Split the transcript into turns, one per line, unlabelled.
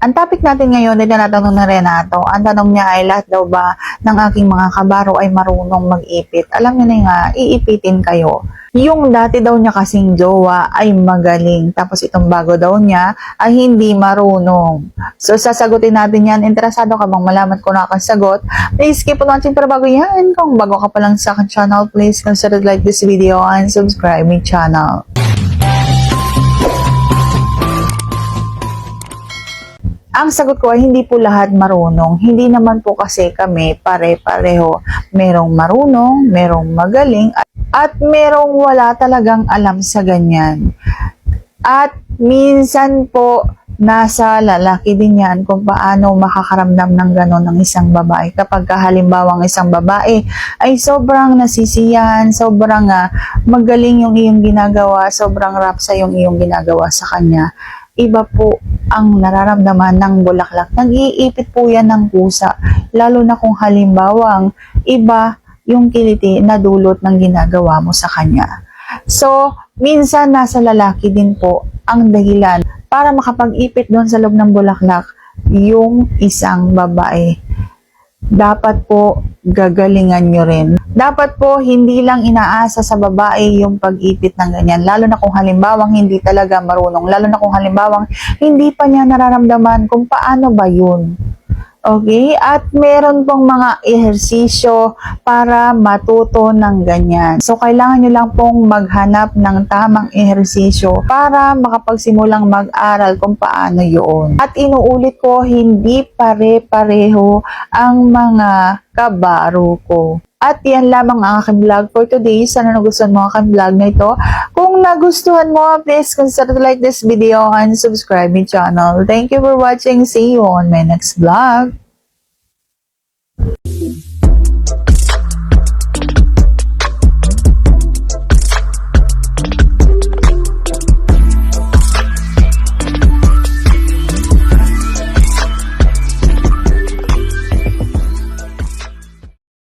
Ang topic natin ngayon ay tinatanong na Renato. Ang tanong niya ay lahat daw ba ng aking mga kabaro ay marunong mag-ipit? Alam niyo na nga, iipitin kayo. Yung dati daw niya kasing jowa ay magaling. Tapos itong bago daw niya ay hindi marunong. So sasagutin natin yan. Interesado ka bang malaman kung na sagot? Please keep on watching para bago yan. Kung bago ka pa lang sa akin channel, please consider like this video and subscribe my channel. Ang sagot ko ay hindi po lahat marunong. Hindi naman po kasi kami pare-pareho. Merong marunong, merong magaling, at merong wala talagang alam sa ganyan. At minsan po, nasa lalaki din yan kung paano makakaramdam ng gano'n ng isang babae. Kapag halimbawa ang isang babae ay sobrang nasisiyahan, sobrang magaling yung iyong ginagawa, sobrang rapsa yung iyong ginagawa sa kanya. Iba po ang nararamdaman ng bulaklak. Nag-iipit po yan ng kusa. Lalo na kung halimbawang iba yung kiliti na dulot ng ginagawa mo sa kanya. So, minsan nasa lalaki din po ang dahilan para makapag-ipit doon sa loob ng bulaklak yung isang babae. Dapat po gagalingan nyo rin. Dapat po hindi lang inaasa sa babae yung pag-ipit ng ganyan. Lalo na kung halimbawang hindi talaga marunong. Lalo na kung halimbawang hindi pa niya nararamdaman kung paano ba yun. Okay? At meron pong mga ehersisyo para matuto ng ganyan. So, kailangan nyo lang pong maghanap ng tamang ehersisyo para makapagsimulang mag-aral kung paano yun. At inuulit ko, hindi pare-pareho ang mga kabaro ko. At yan lamang ang aking vlog for today. Sana nagustuhan mo ang aking vlog na ito. Kung nagustuhan mo, please consider to like this video and subscribe my channel. Thank you for watching. See you on my next vlog.